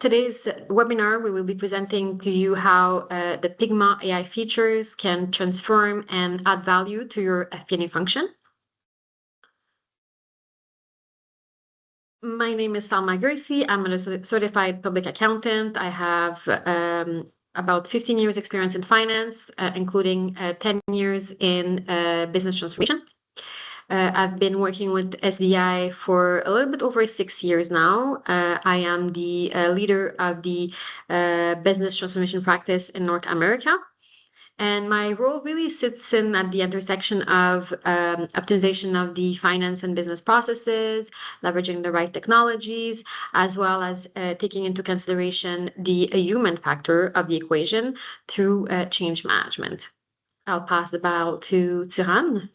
today's webinar, we will be presenting to you how the Pigment AI features can transform and add value to your FP&A function. My name is Salma Ghersi. I'm a certified public accountant. I have about 15 years experience in finance, including 10 years in business transformation. I've been working with SBI for a little bit over 6 years now. I am the leader of the business transformation practice in North America. And my role really sits in at the intersection of optimization of the finance and business processes, leveraging the right technologies, as well as taking into consideration the human factor of the equation through change management. I'll pass the ball to Turan.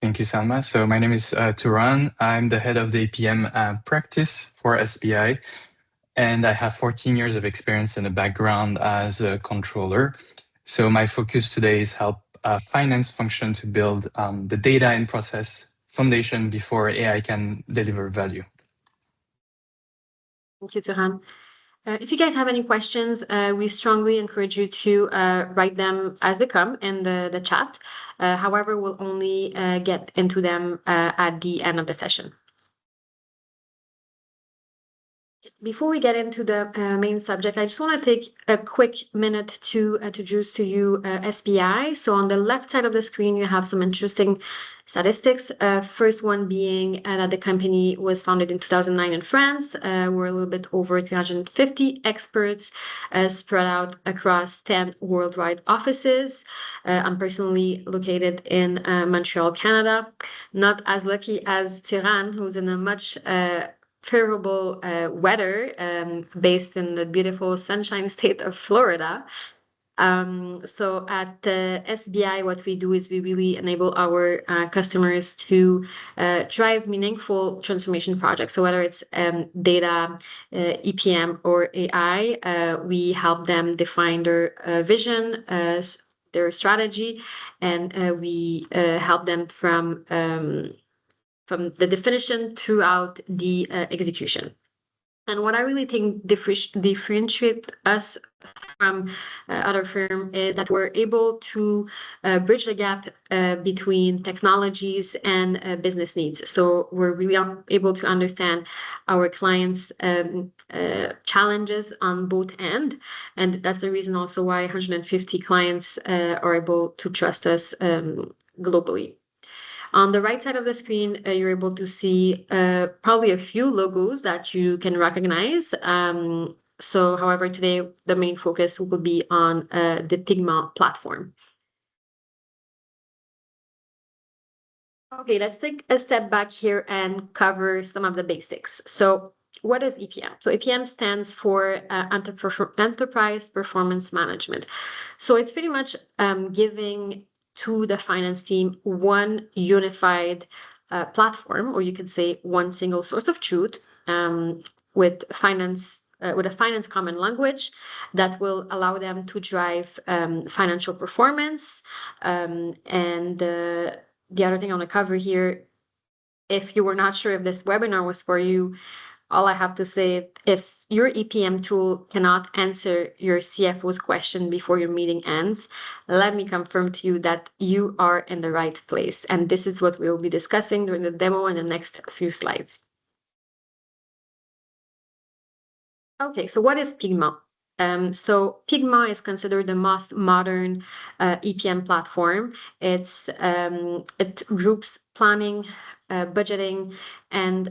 Thank you, Salma. So my name is Turan. I'm the head of the PM practice for SBI, and I have 14 years of experience and a background as a controller. So my focus today is help finance function to build the data and process foundation before AI can deliver value. Thank you, Turan. If you guys have any questions, we strongly encourage you to write them as they come in the chat. However, we'll only get into them at the end of the session. Before we get into the main subject, I just want to take a quick minute to introduce to you SBI. So on the left side of the screen, you have some interesting statistics. First one being that the company was founded in 2009 in France. We're a little bit over 350 experts spread out across 10 worldwide offices. I'm personally located in Montreal, Canada. Not as lucky as Turan, who's in a much favorable weather based in the beautiful sunshine state of Florida. So at SBI, what we do is we really enable our customers to drive meaningful transformation projects. So whether it's data, EPM, or AI, we help them define their vision, their strategy, and we help them from the definition throughout the execution. And what I really think differentiate us from other firms is that we're able to bridge the gap between technologies and business needs. So we're really able to understand our clients' challenges on both ends. And that's the reason also why 150 clients are able to trust us globally. On the right side of the screen, you're able to see probably a few logos that you can recognize. However, today, the main focus will be on the Pigment platform. Okay, let's take a step back here and cover some of the basics. So what is EPM? So EPM stands for Enterprise Performance Management. So it's pretty much giving to the finance team one unified platform, or you could say one single source of truth with a finance common language that will allow them to drive financial performance. The other thing I want to cover here, if you were not sure if this webinar was for you, all I have to say, if your EPM tool cannot answer your CFO's question before your meeting ends, let me confirm to you that you are in the right place. And this is what we will be discussing during the demo in the next few slides. Okay, so what is Pigment? So Pigment is considered the most modern EPM platform. It groups planning, budgeting, and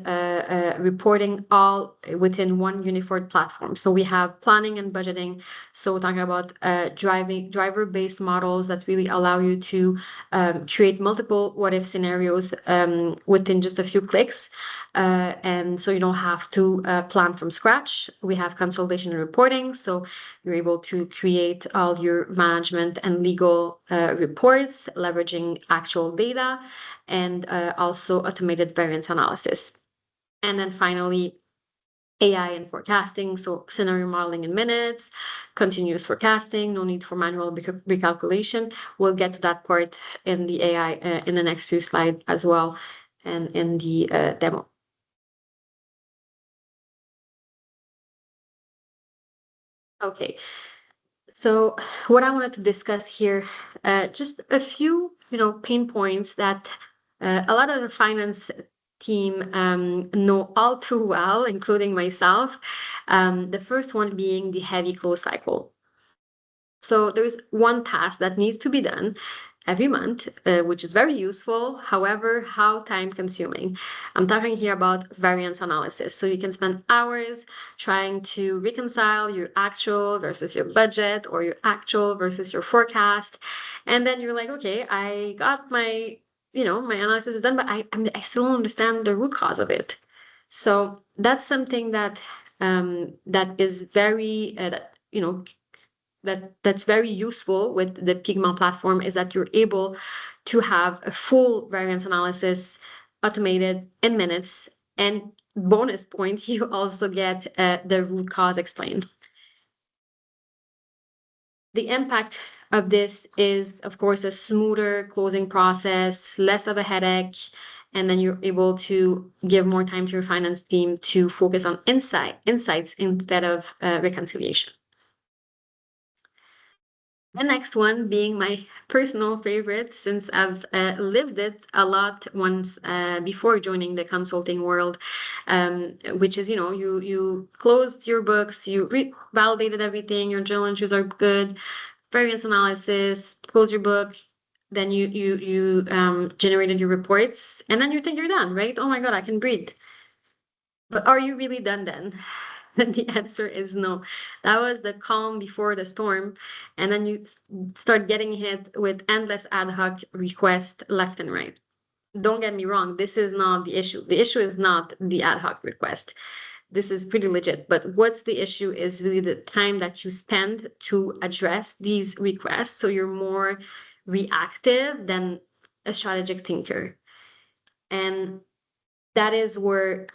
reporting all within one unified platform. So we have planning and budgeting. So we're talking about driver-based models that really allow you to create multiple what-if scenarios within just a few clicks. And so you don't have to plan from scratch. We have consolidation and reporting. So you're able to create all your management and legal reports, leveraging actual data, and also automated variance analysis. And then finally, AI and forecasting, so scenario modeling in minutes, continuous forecasting, no need for manual recalculation. We'll get to that part in the AI in the next few slides as well, and in the demo. Okay. So what I wanted to discuss here, just a few, pain points that a lot of the finance team know all too well, including myself. The first one being the heavy close cycle. So there's one task that needs to be done every month, which is very useful. However, how time consuming. I'm talking here about variance analysis. So you can spend hours trying to reconcile your actual versus your budget or your actual versus your forecast. And then you're like, okay, I got my, my analysis is done, but I still don't understand the root cause of it. So that's something that is very, that's very useful with the Pigment platform is that you're able to have a full variance analysis automated in minutes. And bonus point, you also get the root cause explained. The impact of this is, of course, a smoother closing process, less of a headache, and then you're able to give more time to your finance team to focus on insights instead of reconciliation. The next one being my personal favorite, since I've lived it a lot once before joining the consulting world, which is, you closed your books, you validated everything, your journal entries are good, variance analysis, close your book, then you generated your reports, and then you think you're done, right? Oh my God, I can breathe. But are you really done then? And the answer is no. That was the calm before the storm. And then you start getting hit with endless ad hoc requests left and right. Don't get me wrong, this is not the issue. The issue is not the ad hoc request. This is pretty legit. But what's the issue is really the time that you spend to address these requests. So you're more reactive than a strategic thinker. And that is where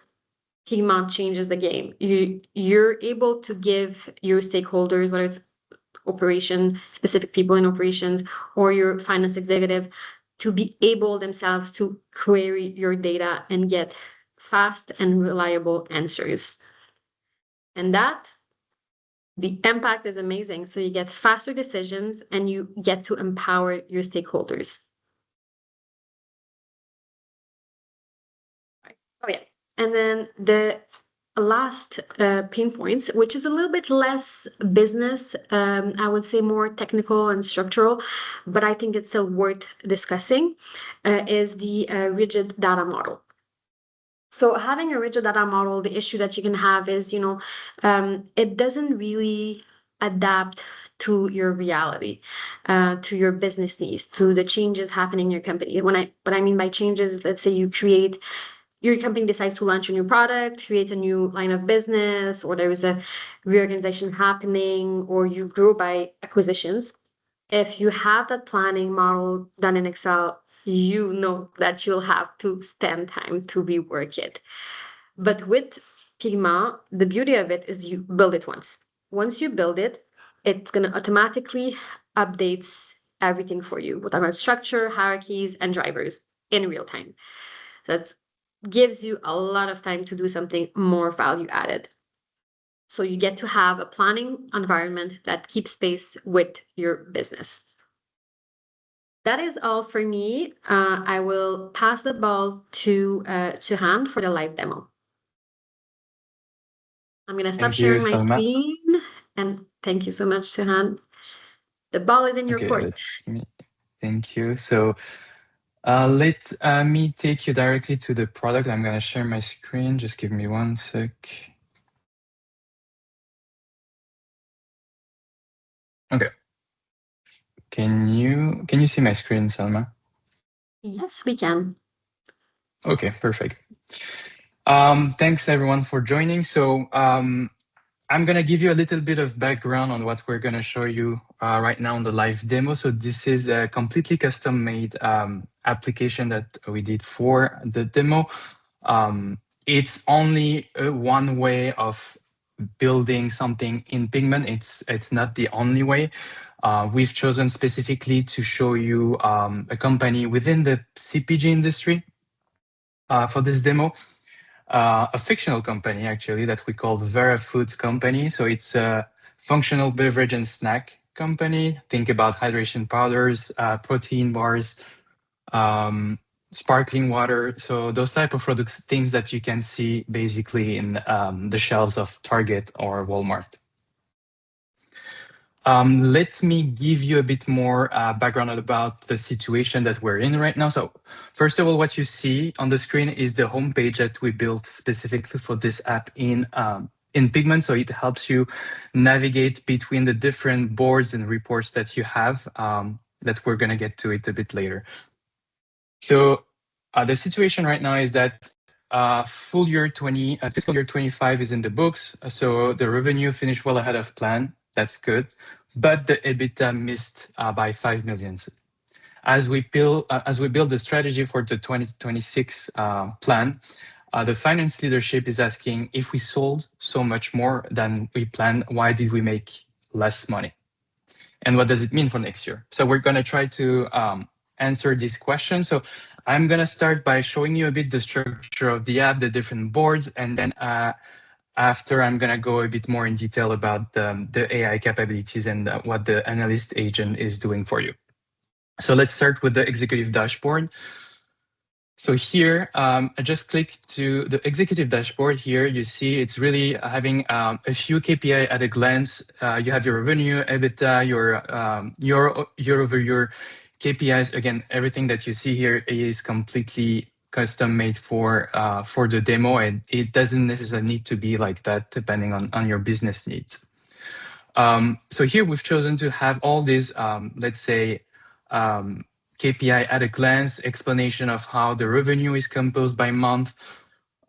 Pigment changes the game. You're able to give your stakeholders, whether it's operation, specific people in operations, or your finance executive, to be able themselves to query your data and get fast and reliable answers. And the impact is amazing. So you get faster decisions and you get to empower your stakeholders. Oh yeah. And then the last pain points, which is a little bit less business, I would say more technical and structural, but I think it's still worth discussing, is the rigid data model. So having a rigid data model, the issue that you can have is, it doesn't really adapt to your reality, to your business needs, to the changes happening in your company. What I mean by changes, let's say your company decides to launch a new product, create a new line of business, or there is a reorganization happening, or you grow by acquisitions. If you have that planning model done in Excel, you know that you'll have to spend time to rework it. But with Pigment, the beauty of it is you build it once. Once you build it, it's going to automatically updates everything for you. We're talking about structure, hierarchies, and drivers in real time. So that's gives you a lot of time to do something more value added. So you get to have a planning environment that keeps pace with your business. That is all for me. I will pass the ball to Han for the live demo. I'm going to stop Thank you, sharing my Salma. screen. And thank you so much, Han. The ball is in your Okay, court. let me. Thank you. So let me take you directly to the product. I'm gonna share my screen. Just give me one sec. Okay. Can you see my screen, Salma? Yes, we can. Okay, perfect. Thanks everyone for joining. So I'm gonna give you a little bit of background on what we're gonna show you right now on the live demo. So this is a completely custom-made application that we did for the demo. It's only one way of building something in Pigment. It's not the only way. We've chosen specifically to show you a company within the CPG industry for this demo. A fictional company actually that we call Vera Foods Company. So it's a functional beverage and snack company. Think about hydration powders, protein bars, sparkling water. So those type of products, things that you can see basically in the shelves of Target or Walmart. Let me give you a bit more background about the situation that we're in right now. So first of all, what you see on the screen is the homepage that we built specifically for this app in Pigment. So it helps you navigate between the different boards and reports that you have, that we're going to get to it a bit later. So the situation right now is that fiscal year 25 is in the books. So the revenue finished well ahead of plan. That's good. But the EBITDA missed by 5 million. As we build the strategy for the 2026 plan, the finance leadership is asking, if we sold so much more than we planned, why did we make less money? And what does it mean for next year? So we're going to try to answer this question. So I'm going to start by showing you a bit the structure of the app, the different boards, and then after I'm going to go a bit more in detail about the AI capabilities and what the analyst agent is doing for you. So let's start with the executive dashboard. So here, I just clicked to the executive dashboard. Here you see it's really having a few KPI at a glance. You have your revenue, EBITDA, your year-over-year KPIs. Again, everything that you see here is completely custom made for the demo, and it doesn't necessarily need to be like that depending on your business needs. So here we've chosen to have all these, let's say, KPI at a glance, explanation of how the revenue is composed by month,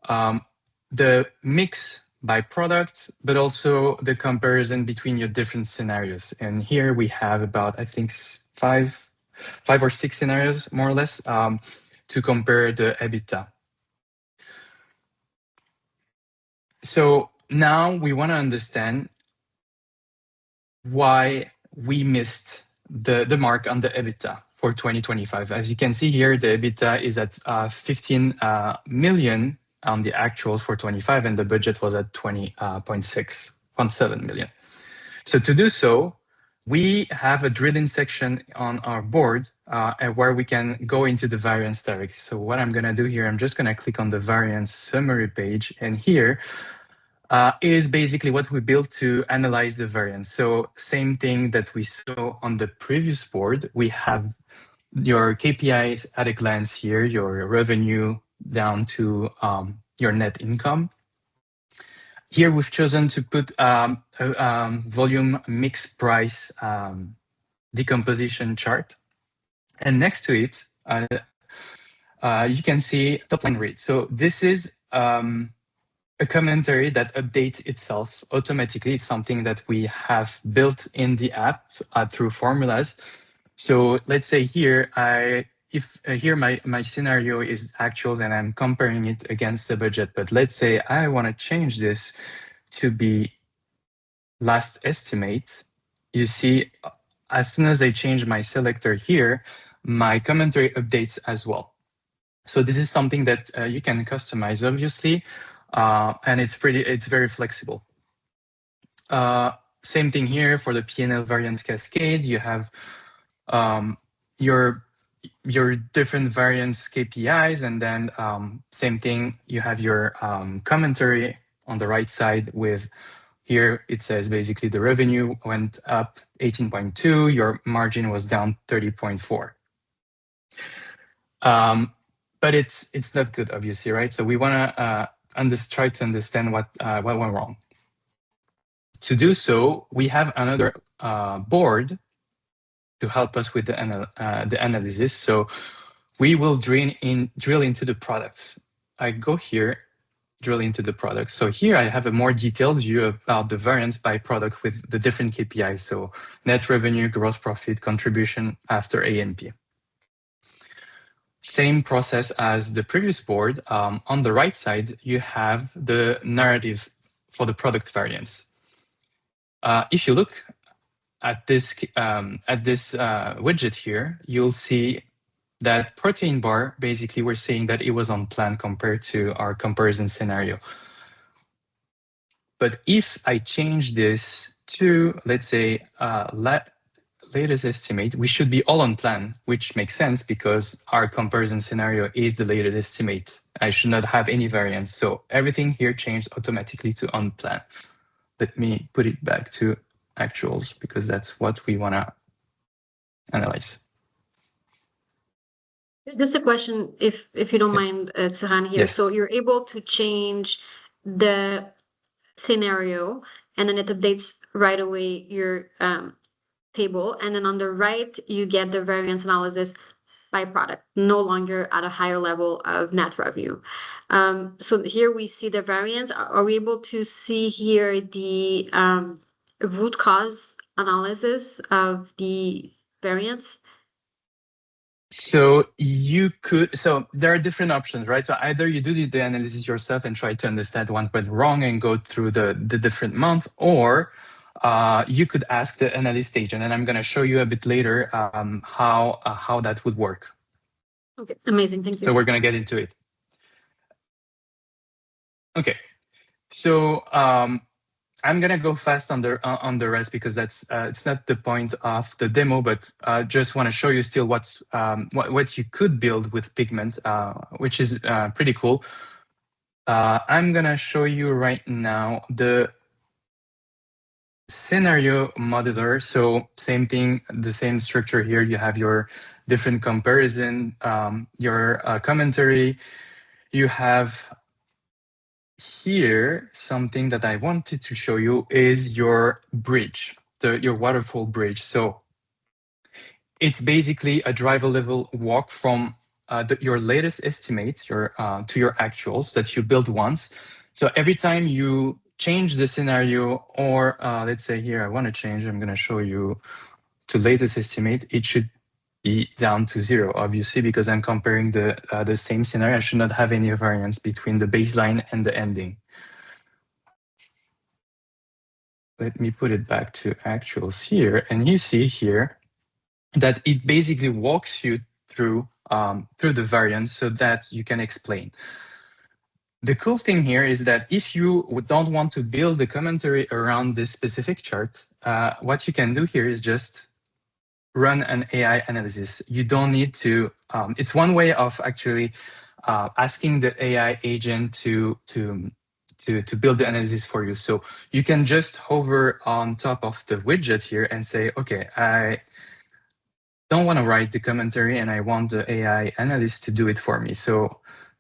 the mix by product, but also the comparison between your different scenarios. And here we have about, I think, five or six scenarios, more or less, to compare the EBITDA. So now we want to understand why we missed the mark on the EBITDA for 2025. As you can see here, the EBITDA is at 15 million on the actuals for 25, and the budget was at 20.7 million. So to do so, we have a drilling section on our board where we can go into the variance directly. So what I'm going to do here, I'm just going to click on the variance summary page, and here is basically what we built to analyze the variance. So same thing that we saw on the previous board, we have your KPIs at a glance here, your revenue down to your net income. Here we've chosen to put volume mix price decomposition chart. And next to it, you can see top line rate. So this is a commentary that updates itself automatically. It's something that we have built in the app through formulas. So let's say here, here my scenario is actuals and I'm comparing it against the budget. But let's say I want to change this to be last estimate. You see, as soon as I change my selector here, my commentary updates as well. So this is something that you can customize, obviously. And it's very flexible. Same thing here for the P&L variance cascade. You have your different variance KPIs, and then same thing, you have your commentary on the right side with here it says basically the revenue went up 18.2, your margin was down 30.4. But it's not good, obviously, right? So we want to try to understand what went wrong. To do so, we have another board to help us with the analysis. So we will drill into the products. I go here, drill into the products. So here I have a more detailed view about the variance by product with the different KPIs. So net revenue, gross profit, contribution after A&P. Same process as the previous board. On the right side, you have the narrative for the product variance. If you look at this widget here, you'll see that protein bar, basically we're saying that it was on plan compared to our comparison scenario. But if I change this to, let's say, latest estimate, we should be all on plan, which makes sense because our comparison scenario is the latest estimate. I should not have any variance. So everything here changed automatically to on plan. Let me put it back to actuals because that's what we want to analyze. Just a question, if you don't mind, Turan here. Yes. So you're able to change the scenario, and then it updates right away your table, and then on the right you get the variance analysis by product, no longer at a higher level of net revenue. So here we see the variance. Are we able to see here the root cause analysis of the variance? So there are different options, right? So either you do the analysis yourself and try to understand what went wrong and go through the different month, or you could ask the analyst agent, and I'm going to show you a bit later how that would work. Okay, amazing, thank you. So we're going to get into it. Okay, so I'm gonna go fast on the rest because that's it's not the point of the demo, but just want to show you still what you could build with Pigment, which is pretty cool. I'm gonna show you right now the scenario modeler. So same thing, the same structure here. You have your different comparison, your commentary. You have here something that I wanted to show you is your bridge, your waterfall bridge. So it's basically a driver level walk from your latest estimate to your actuals that you build once. So every time you change the scenario, or let's say here I want to change, I'm going to show you to latest estimate, it should be down to 0, obviously, because I'm comparing the same scenario. I should not have any variance between the baseline and the ending. Let me put it back to actuals here, and you see here that it basically walks you through the variance so that you can explain. The cool thing here is that if you don't want to build a commentary around this specific chart, what you can do here is just run an AI analysis. You don't need to, it's one way of actually asking the AI agent to build the analysis for you. So you can just hover on top of the widget here and say, okay, I don't want to write the commentary and I want the AI analyst to do it for me. So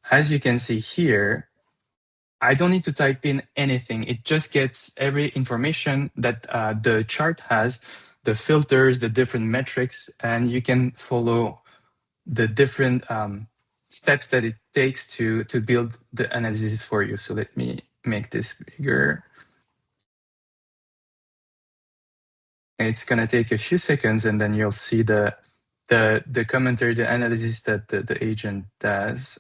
as you can see here, I don't need to type in anything. It just gets every information that the chart has, the filters, the different metrics, and you can follow the different steps that it takes to build the analysis for you. So let me make this bigger. It's going to take a few seconds, and then you'll see the commentary, the analysis that the agent does.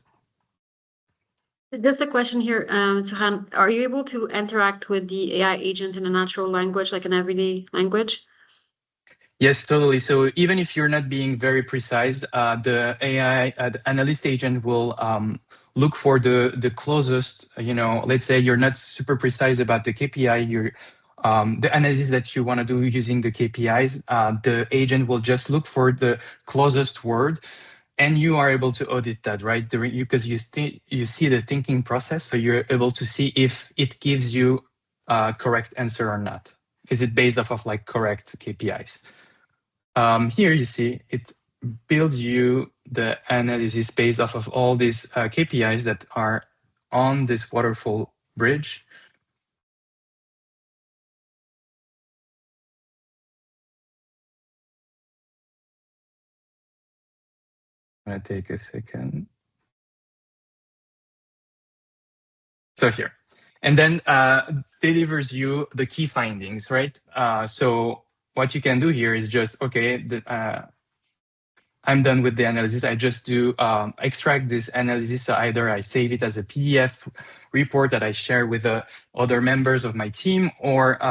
Just a question here, Turan, are you able to interact with the AI agent in a natural language, like an everyday language? Yes, totally. So even if you're not being very precise, the AI the analyst agent will look for the closest, let's say you're not super precise about the KPI, the analysis that you want to do using the KPIs, the agent will just look for the closest word, and you are able to audit that, right? Because you see the thinking process, so you're able to see if it gives you a correct answer or not. Is it based off of like correct KPIs? Here you see it builds you the analysis based off of all these KPIs that are on this waterfall bridge. I'm gonna take a second. So here, and then delivers you the key findings, right? So what you can do here is just, okay, I'm done with the analysis. I just do extract this analysis. So either I save it as a PDF report that I share with other members of my team, or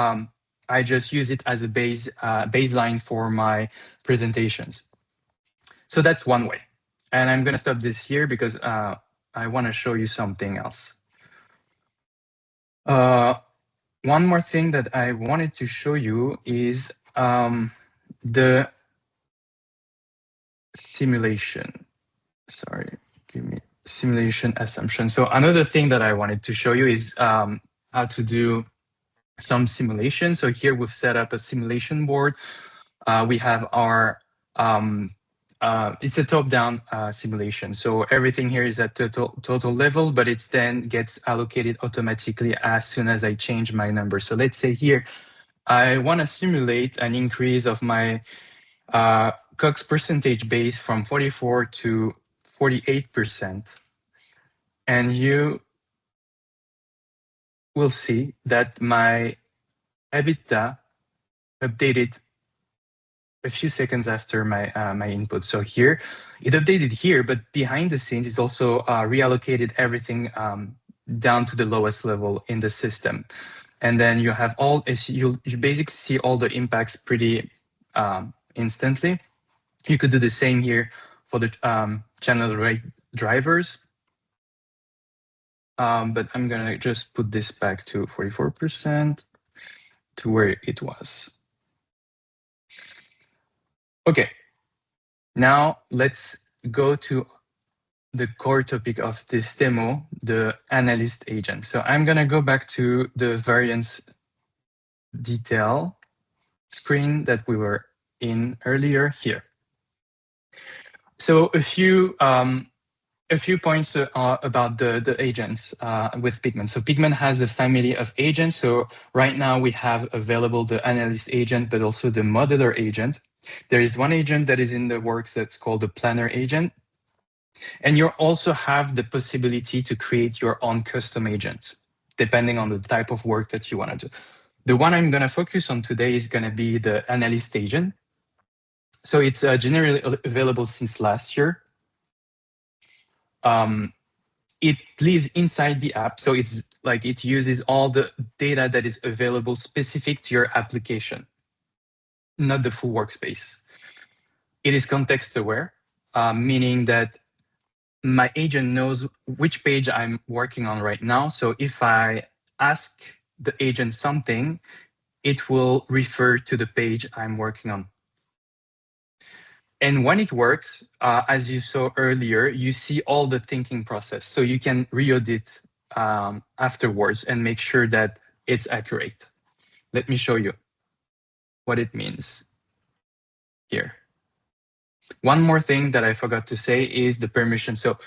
I just use it as a baseline for my presentations. So that's one way. And I'm going to stop this here because I want to show you something else. one more thing that I wanted to show you is the simulation. Sorry, give me simulation assumption. So another thing that I wanted to show you is how to do some simulation. So here we've set up a simulation board. We have our it's a top-down simulation. So everything here is at total level, but it then gets allocated automatically as soon as I change my number. So let's say here, I want to simulate an increase of my COGS percentage base from 44 to 48%. And you will see that my EBITDA updated a few seconds after my input. So here, it updated here, but behind the scenes, it's also reallocated everything down to the lowest level in the system. And then you have all, you basically see all the impacts pretty instantly. You could do the same here for the channel rate drivers. But I'm gonna just put this back to 44% to where it was. Okay, now let's go to the core topic of this demo, the analyst agent. So I'm gonna go back to the variance detail screen that we were in earlier here. So a few points about the agents with Pigment. So Pigment has a family of agents. So right now we have available the analyst agent, but also the modeler agent. There is one agent that is in the works that's called the planner agent. And you also have the possibility to create your own custom agent, depending on the type of work that you want to do. The one I'm going to focus on today is going to be the analyst agent. So it's generally available since last year. It lives inside the app. So it's like it uses all the data that is available specific to your application, not the full workspace. It is context aware, meaning that my agent knows which page I'm working on right now. So if I ask the agent something, it will refer to the page I'm working on. And when it works, as you saw earlier, you see all the thinking process. So you can re-audit afterwards and make sure that it's accurate. Let me show you what it means here. One more thing that I forgot to say is the permission. So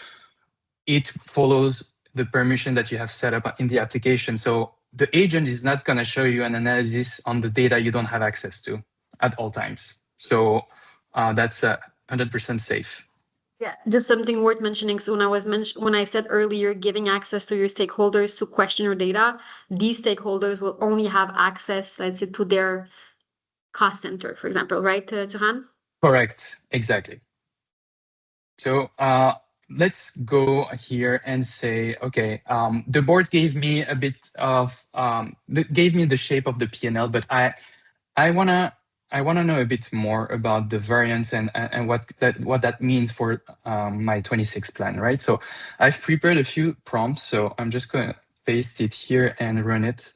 it follows the permission that you have set up in the application. So the agent is not going to show you an analysis on the data you don't have access to at all times. So that's 100% safe. Yeah, just something worth mentioning. So when I said earlier, giving access to your stakeholders to question your data, these stakeholders will only have access, let's say, to their cost center, for example, right, Turan? Correct, exactly. So let's go here and say, okay, the board gave me a bit of, gave me the shape of the P&L, but I wanna know a bit more about the variance and what that means for my 26 plan, right? So I've prepared a few prompts, so I'm just gonna paste it here and run it.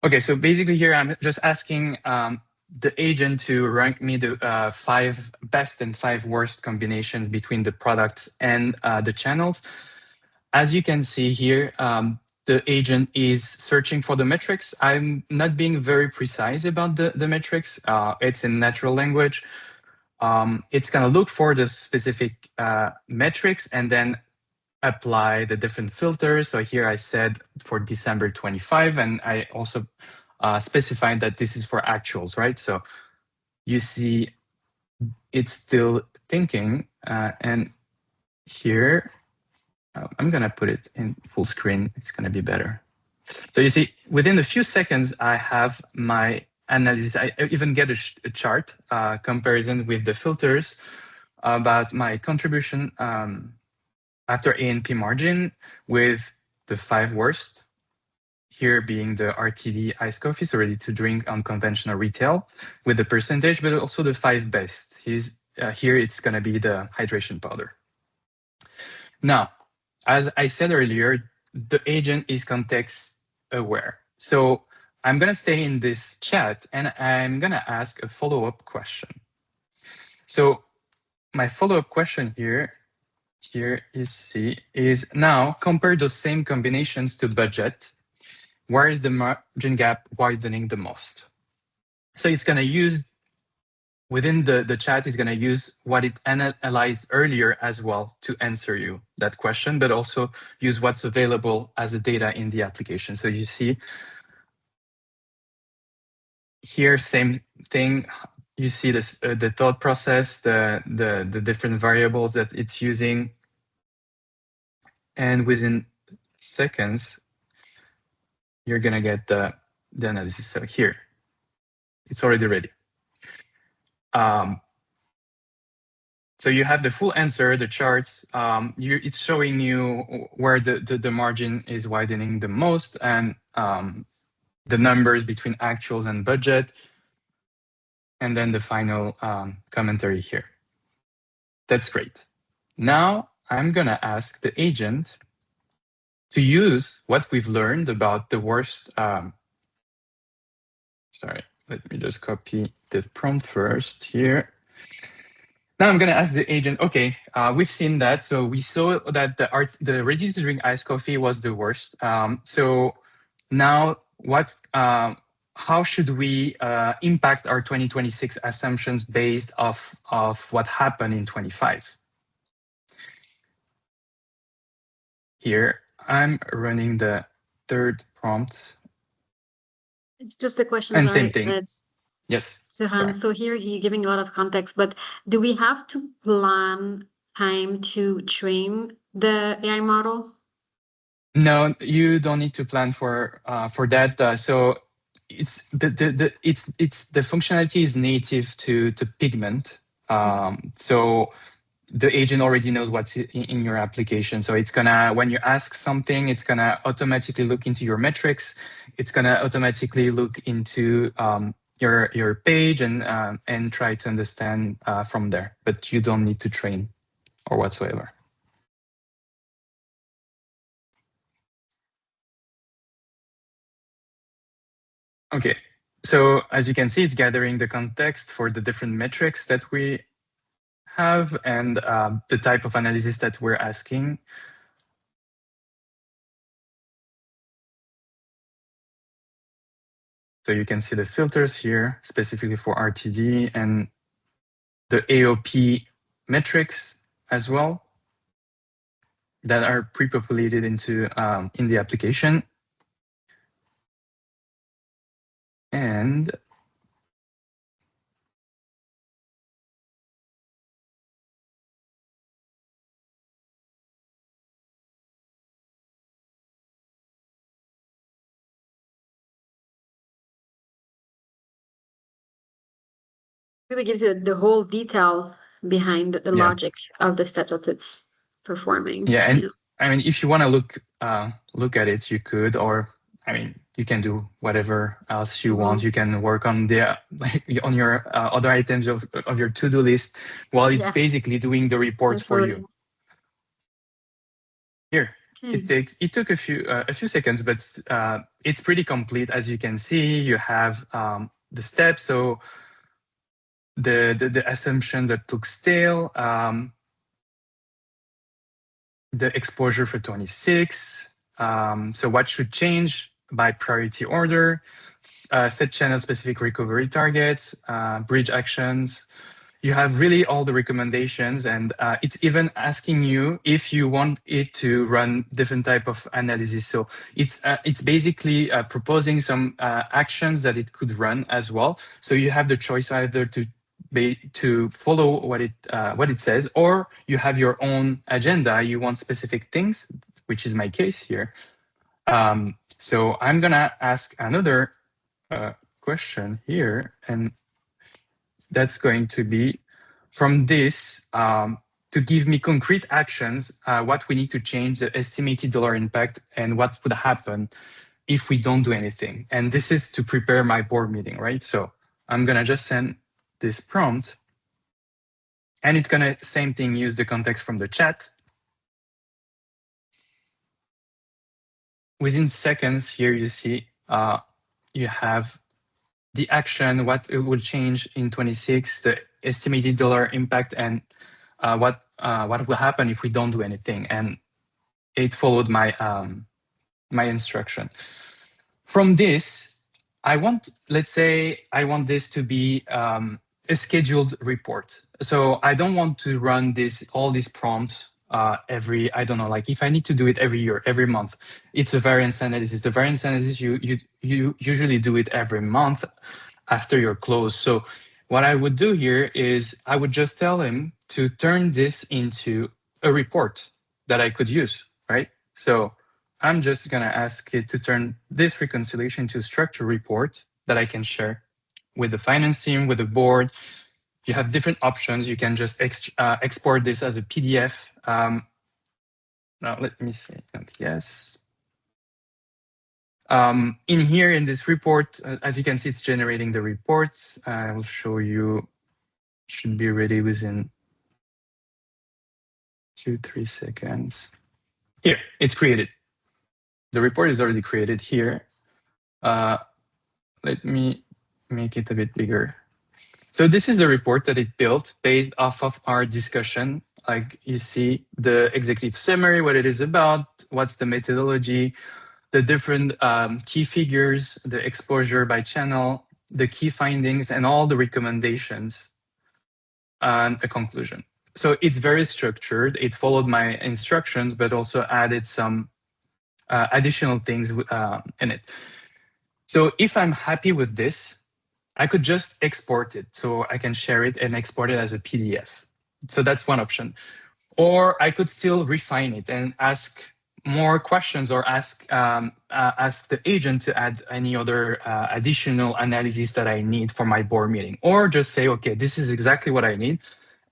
Okay, so basically here I'm just asking the agent to rank me the 5 best and 5 worst combinations between the products and the channels. As you can see here, the agent is searching for the metrics. I'm not being very precise about the metrics. It's in natural language. It's going to look for the specific metrics and then apply the different filters. So here I said for December 25, and I also specified that this is for actuals, right? So you see it's still thinking. And here, I'm going to put it in full screen. It's going to be better. So you see, within a few seconds, I have my analysis. I even get a chart comparison with the filters about my contribution after A&P margin with the 5 worst, here being the RTD iced coffee, so ready to drink unconventional retail, with the percentage, but also the 5 best. Here it's going to be the hydration powder. Now, as I said earlier, the agent is context aware. So I'm going to stay in this chat and I'm going to ask a follow-up question. So my follow-up question here is C, is now compare those same combinations to budget. Where is the margin gap widening the most? So it's going to use, within the chat, is going to use what it analyzed earlier as well to answer you that question, but also use what's available as a data in the application. So you see here, same thing. You see this, the thought process, the different variables that it's using, and within seconds, you're gonna get the analysis. So here, it's already ready. So you have the full answer, the charts. It's showing you where the margin is widening the most, and the numbers between actuals and budget, and then the final commentary here. That's great. Now I'm gonna ask the agent to use what we've learned about the worst. Sorry, let me just copy the prompt first here. Now I'm going to ask the agent, okay, we've seen that. So we saw that the ready to drink iced coffee was the worst. So now how should we impact our 2026 assumptions based off of what happened in 25? Here, I'm running the third prompt. Just a question, And sorry. same thing. Yes. Suhan, so here you're giving a lot of context, but do we have to plan time to train the AI model? No, you don't need to plan for that. So it's the functionality is native to Pigment. So the agent already knows what's in your application. So it's gonna, when you ask something, it's gonna automatically look into your metrics. It's gonna automatically look into your page and try to understand from there. But you don't need to train or whatsoever. Okay, so as you can see, it's gathering the context for the different metrics that we have and the type of analysis that we're asking. So you can see the filters here, specifically for RTD, and the AOP metrics as well that are pre-populated into in the application. And Really gives you the whole detail behind the logic of the steps that it's performing. Yeah, and I mean, if you want to look at it, you could, or I mean, you can do whatever else you want. You can work on the on your other items of your to-do list while it's basically doing the reports for you. Here, it took a few seconds, but it's pretty complete. As you can see, you have the steps. So the assumption that looks stale, the exposure for 26. So what should change by priority order, set channel specific recovery targets, bridge actions. You have really all the recommendations, and it's even asking you if you want it to run different type of analysis. So it's basically proposing some actions that it could run as well. So you have the choice either to follow what it says, or you have your own agenda. You want specific things, which is my case here. So I'm gonna ask another question here, and that's going to be from this to give me concrete actions, what we need to change, the estimated dollar impact, and what would happen if we don't do anything. And this is to prepare my board meeting, right? So I'm gonna just send this prompt, and it's gonna, same thing, use the context from the chat. within seconds here, you see you have the action, what it will change in 26, the estimated dollar impact, and what will happen if we don't do anything. And it followed my my instruction. From this, let's say I want this to be a scheduled report. So I don't want to run all these prompts I don't know, like if I need to do it every year, every month. It's a variance analysis. The variance analysis, you usually do it every month after your close. So what I would do here is I would just tell him to turn this into a report that I could use, right? So I'm just going to ask it to turn this reconciliation to a structured report that I can share with the finance team, with the board. You have different options. You can just export this as a PDF. Now, let me see. Yes. In here, in this report, as you can see, it's generating the reports. I will show you. Should be ready within 2-3 seconds. Here, it's created. The report is already created here. Let me make it a bit bigger. So this is the report that it built based off of our discussion. Like you see the executive summary, what it is about, what's the methodology, the different key figures, the exposure by channel, the key findings, and all the recommendations, and a conclusion. So it's very structured. It followed my instructions, but also added some additional things in it. So if I'm happy with this, I could just export it. So I can share it and export it as a PDF. So that's one option. Or I could still refine it and ask more questions, or ask the agent to add any other additional analysis that I need for my board meeting. Or just say, okay, this is exactly what I need.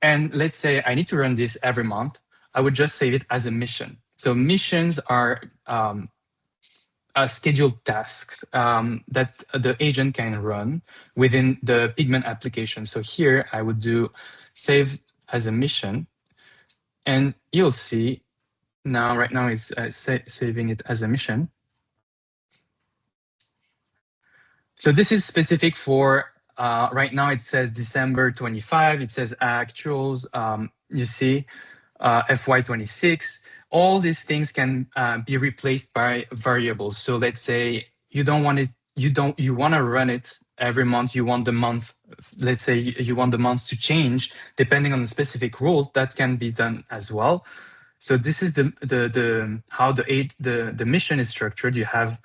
And let's say I need to run this every month. I would just save it as a mission. So missions are scheduled tasks that the agent can run within the Pigment application. So here I would do save as a mission, and you'll see now, right now it's saving it as a mission. So this is specific for, right now it says December 25, it says actuals, you see, FY26. All these things can be replaced by variables. So let's say you don't want it, you want to run it every month. You want the month, let's say you want the months to change depending on the specific rules. That can be done as well. So this is how the mission is structured. You have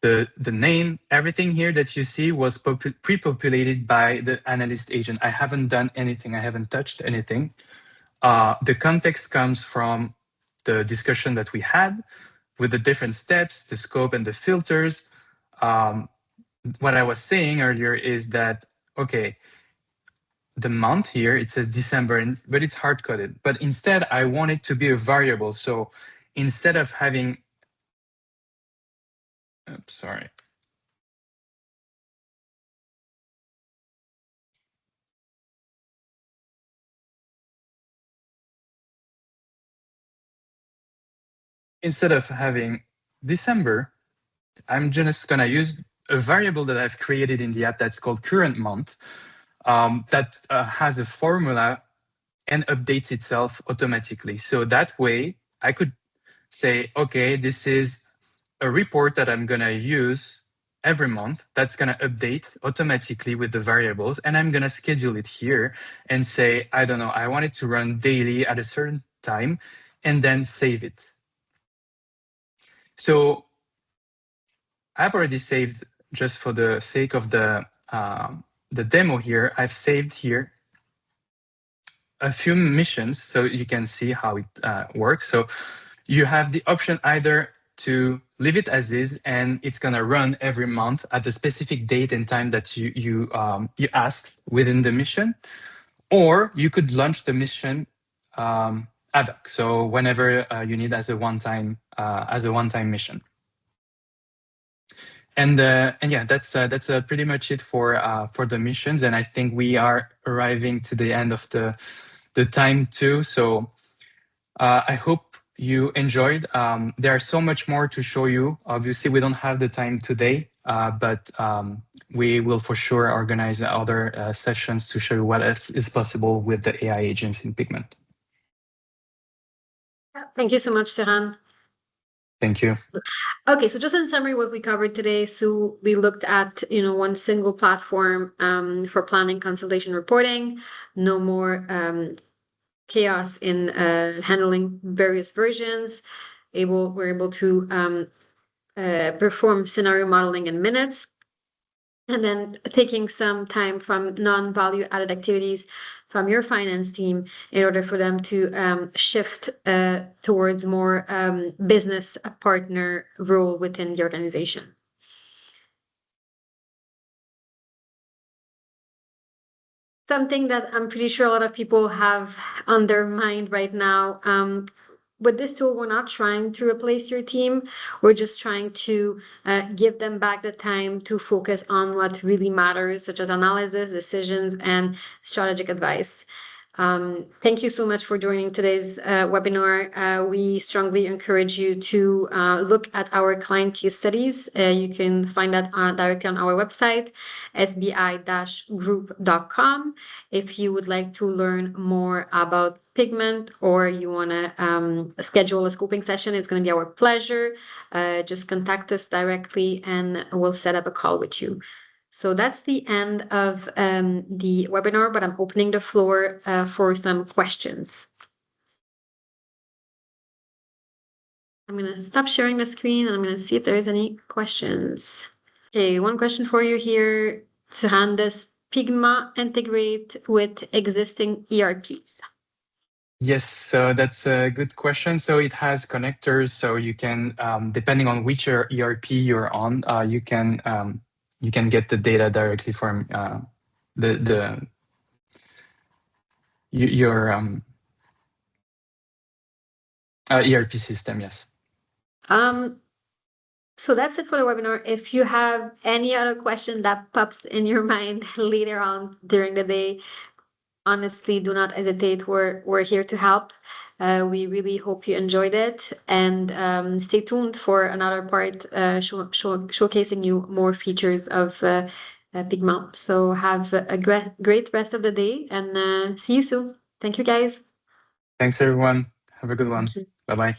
the name, everything here that you see was pre-populated by the analyst agent. I haven't done anything. I haven't touched anything. The context comes from the discussion that we had with the different steps, the scope and the filters. What I was saying earlier is that, okay, the month here, it says December, but it's hard-coded. But instead, I want it to be a variable. So instead of having, oops, sorry. Instead of having December, I'm just gonna use a variable that I've created in the app that's called current month, that has a formula and updates itself automatically. So that way I could say, okay, this is a report that I'm gonna use every month that's gonna update automatically with the variables, and I'm gonna schedule it here and say, I don't know, I want it to run daily at a certain time, and then save it. So I've already saved, just for the sake of the demo here, I've saved here a few missions so you can see how it works. So you have the option either to leave it as is and it's gonna run every month at the specific date and time that you asked within the mission, or you could launch the mission ad hoc. So whenever you need as a one-time mission. And yeah, that's pretty much it for the missions. And I think we are arriving to the end of the time too. So I hope you enjoyed. There are so much more to show you. Obviously, we don't have the time today, but we will for sure organize other sessions to show you what else is possible with the AI agents in Pigment. Thank you so much, Turan. Thank you. Okay, so just in summary, what we covered today. So we looked at, one single platform for planning, consolidation, reporting. No more chaos in handling various versions. We're able to perform scenario modeling in minutes, and then taking some time from non-value added activities from your finance team in order for them to shift towards more business partner role within the organization. Something that I'm pretty sure a lot of people have on their mind right now. With this tool, we're not trying to replace your team. We're just trying to give them back the time to focus on what really matters, such as analysis, decisions, and strategic advice. Thank you so much for joining today's webinar. We strongly encourage you to look at our client case studies. You can find that directly on our website, sbi-group.com. If you would like to learn more about Pigment, or you want to schedule a scoping session, it's going to be our pleasure. Just contact us directly and we'll set up a call with you. So that's the end of the webinar, but I'm opening the floor for some questions. I'm going to stop sharing the screen and I'm going to see if there is any questions. Okay, one question for you here. Turan, does Pigma integrate with existing ERPs? Yes, so that's a good question. So it has connectors, so you can, depending on which ERP you're on, you can get the data directly from your ERP system. Yes. So that's it for the webinar. If you have any other question that pops in your mind later on during the day, honestly, do not hesitate. We're here to help. We really hope you enjoyed it, and stay tuned for another part showcasing you more features of Pigment. So have a great rest of the day, and see you soon. Thank you, guys. Thanks, everyone. Have a good one. Bye-bye.